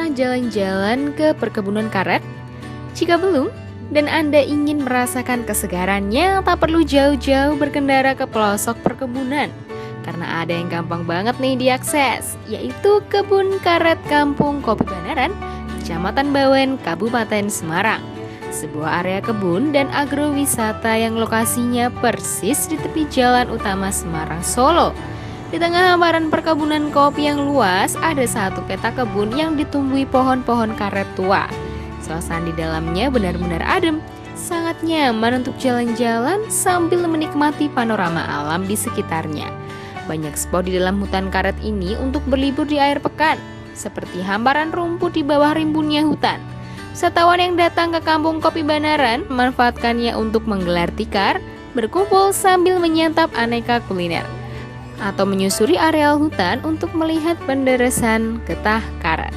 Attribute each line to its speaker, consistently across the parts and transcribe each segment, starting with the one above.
Speaker 1: pernah jalan-jalan ke perkebunan karet? Jika belum, dan Anda ingin merasakan kesegarannya, tak perlu jauh-jauh berkendara ke pelosok perkebunan. Karena ada yang gampang banget nih diakses, yaitu Kebun Karet Kampung Kopi Banaran, Kecamatan Bawen, Kabupaten Semarang. Sebuah area kebun dan agrowisata yang lokasinya persis di tepi jalan utama Semarang, Solo. Di tengah hamparan perkebunan kopi yang luas, ada satu petak kebun yang ditumbuhi pohon-pohon karet tua. Suasana di dalamnya benar-benar adem, sangat nyaman untuk jalan-jalan sambil menikmati panorama alam di sekitarnya. Banyak spot di dalam hutan karet ini untuk berlibur di akhir pekan, seperti hamparan rumput di bawah rimbunnya hutan. Wisatawan yang datang ke Kampung Kopi Banaran memanfaatkannya untuk menggelar tikar, berkumpul sambil menyantap aneka kuliner, atau menyusuri areal hutan untuk melihat penderesan getah karet.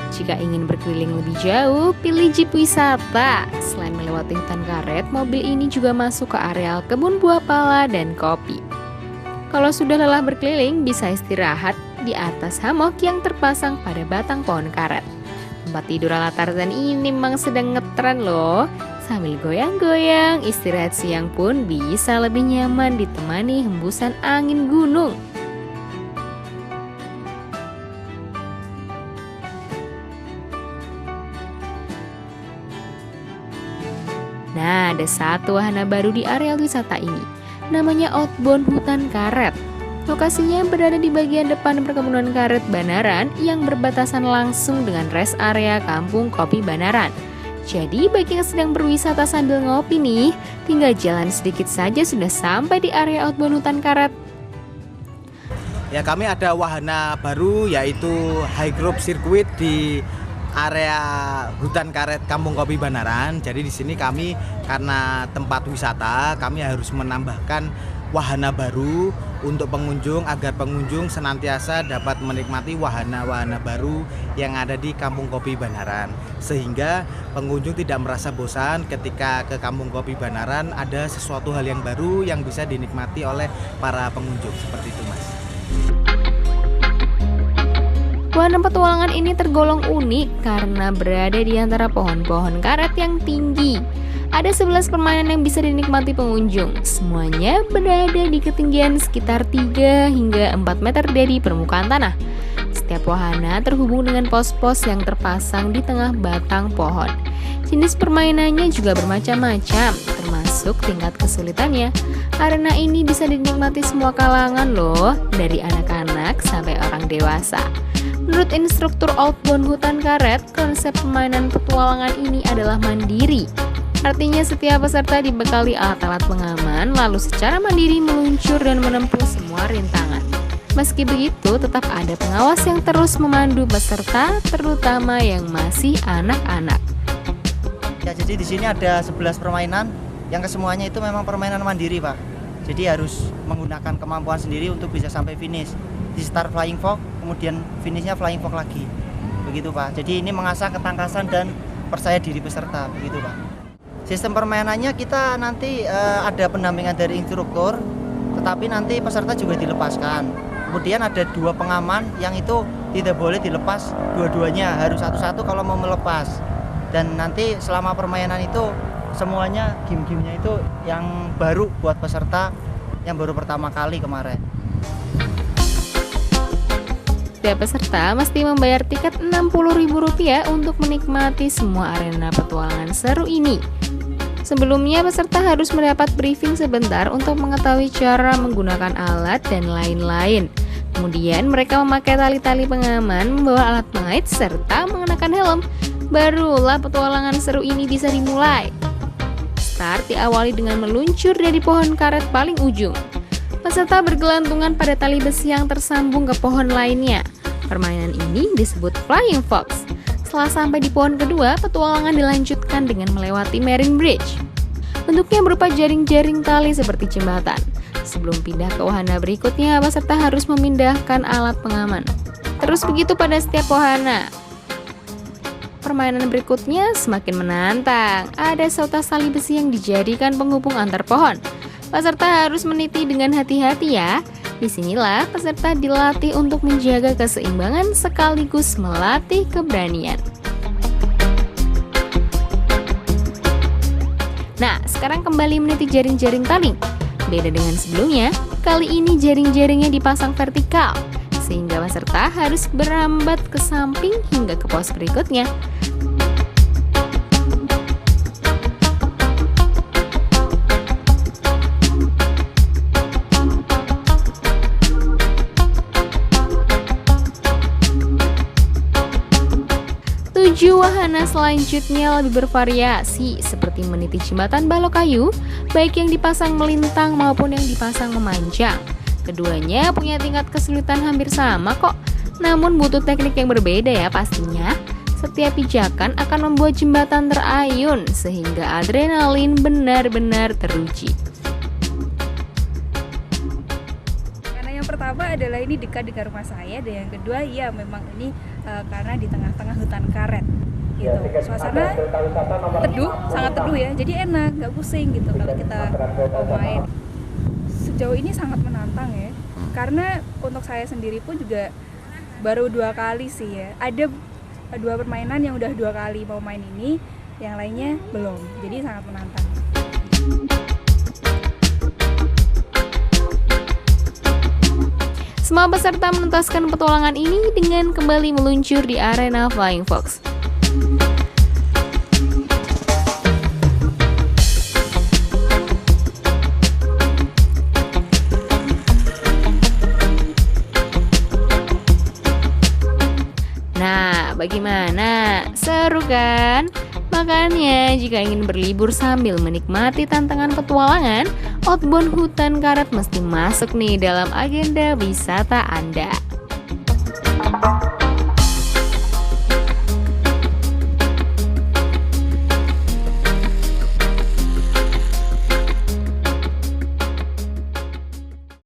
Speaker 1: Jika ingin berkeliling lebih jauh, pilih jeep wisata. Selain melewati hutan karet, mobil ini juga masuk ke areal kebun buah pala dan kopi. Kalau sudah lelah berkeliling, bisa istirahat di atas hammock yang terpasang pada batang pohon karet. Tempat tidur ala Tarzan ini memang sedang ngetren loh. Sambil goyang-goyang, istirahat siang pun bisa lebih nyaman ditemani hembusan angin gunung. Nah, ada satu wahana baru di area wisata ini. Namanya Outbound Hutan Karet. Lokasinya berada di bagian depan perkebunan karet Banaran yang berbatasan langsung dengan rest area Kampung Kopi Banaran. Jadi bagi yang sedang berwisata sambil ngopi nih, tinggal jalan sedikit saja sudah sampai di area outbound hutan karet.
Speaker 2: Ya, kami ada wahana baru yaitu high group circuit di area hutan karet Kampung Kopi Banaran. Jadi di sini kami karena tempat wisata, kami harus menambahkan wahana baru untuk pengunjung agar pengunjung senantiasa dapat menikmati wahana-wahana baru yang ada di Kampung Kopi Banaran, sehingga pengunjung tidak merasa bosan ketika ke Kampung Kopi Banaran. Ada sesuatu hal yang baru yang bisa dinikmati oleh para pengunjung, seperti itu Mas.
Speaker 1: Wahana petualangan ini tergolong unik karena berada di antara pohon-pohon karet yang tinggi. Ada 11 permainan yang bisa dinikmati pengunjung. Semuanya berada di ketinggian sekitar 3 hingga 4 meter dari permukaan tanah. Setiap wahana terhubung dengan pos-pos yang terpasang di tengah batang pohon. Jenis permainannya juga bermacam-macam, termasuk tingkat kesulitannya. Arena ini bisa dinikmati semua kalangan loh, dari anak-anak sampai orang dewasa. Menurut instruktur outbound hutan karet, konsep permainan petualangan ini adalah mandiri. Artinya setiap peserta dibekali alat-alat pengaman, lalu secara mandiri meluncur dan menempuh semua rintangan. Meski begitu, tetap ada pengawas yang terus memandu peserta, terutama yang masih anak-anak.
Speaker 3: Ya, jadi di sini ada 11 permainan, yang kesemuanya itu memang permainan mandiri, Pak. Jadi harus menggunakan kemampuan sendiri untuk bisa sampai finish. Di start flying fox, kemudian finishnya flying fox lagi. Begitu, Pak. Jadi ini mengasah ketangkasan dan percaya diri peserta, begitu, Pak. Sistem permainannya kita nanti ada pendampingan dari instruktur, tetapi nanti peserta juga dilepaskan. Kemudian ada 2 pengaman yang itu tidak boleh dilepas dua-duanya, harus satu-satu kalau mau melepas. Dan nanti selama permainan itu semuanya game-gamenya itu yang baru buat peserta yang baru pertama kali kemarin.
Speaker 1: Setiap peserta mesti membayar tiket Rp60.000 untuk menikmati semua arena petualangan seru ini. Sebelumnya, peserta harus mendapat briefing sebentar untuk mengetahui cara menggunakan alat dan lain-lain. Kemudian, mereka memakai tali-tali pengaman, membawa alat pengait, serta mengenakan helm. Barulah petualangan seru ini bisa dimulai. Start diawali dengan meluncur dari pohon karet paling ujung. Peserta bergelantungan pada tali besi yang tersambung ke pohon lainnya. Permainan ini disebut flying fox. Setelah sampai di pohon kedua, petualangan dilanjutkan dengan melewati marine bridge. Bentuknya berupa jaring-jaring tali seperti jembatan. Sebelum pindah ke wahana berikutnya, peserta harus memindahkan alat pengaman. Terus begitu pada setiap wahana. Permainan berikutnya semakin menantang. Ada seutas tali besi yang dijadikan penghubung antar pohon. Peserta harus meniti dengan hati-hati ya. Disinilah peserta dilatih untuk menjaga keseimbangan sekaligus melatih keberanian. Nah, sekarang kembali meniti jaring-jaring tali. Beda dengan sebelumnya, kali ini jaring-jaringnya dipasang vertikal, sehingga peserta harus berambat ke samping hingga ke pos berikutnya. Tujuh wahana selanjutnya lebih bervariasi, seperti meniti jembatan balok kayu, baik yang dipasang melintang maupun yang dipasang memanjang. Keduanya punya tingkat kesulitan hampir sama kok, namun butuh teknik yang berbeda ya pastinya. Setiap pijakan akan membuat jembatan terayun, sehingga adrenalin benar-benar teruji.
Speaker 4: Karena yang pertama adalah ini dekat dengan rumah saya, dan yang kedua ya memang ini karena di tengah-tengah hutan karet gitu. Suasana teduh, sangat teduh ya, jadi enak, nggak pusing gitu kalau kita main. Sejauh ini sangat menantang ya, karena untuk saya sendiri pun juga baru 2 kali sih ya. Ada 2 permainan yang udah 2 kali mau main ini, yang lainnya belum, jadi sangat menantang.
Speaker 1: Semua peserta menuntaskan petualangan ini dengan kembali meluncur di arena Flying Fox. Nah, bagaimana? Seru kan? Makanya, jika ingin berlibur sambil menikmati tantangan petualangan, outbound hutan karet mesti masuk nih dalam agenda wisata Anda.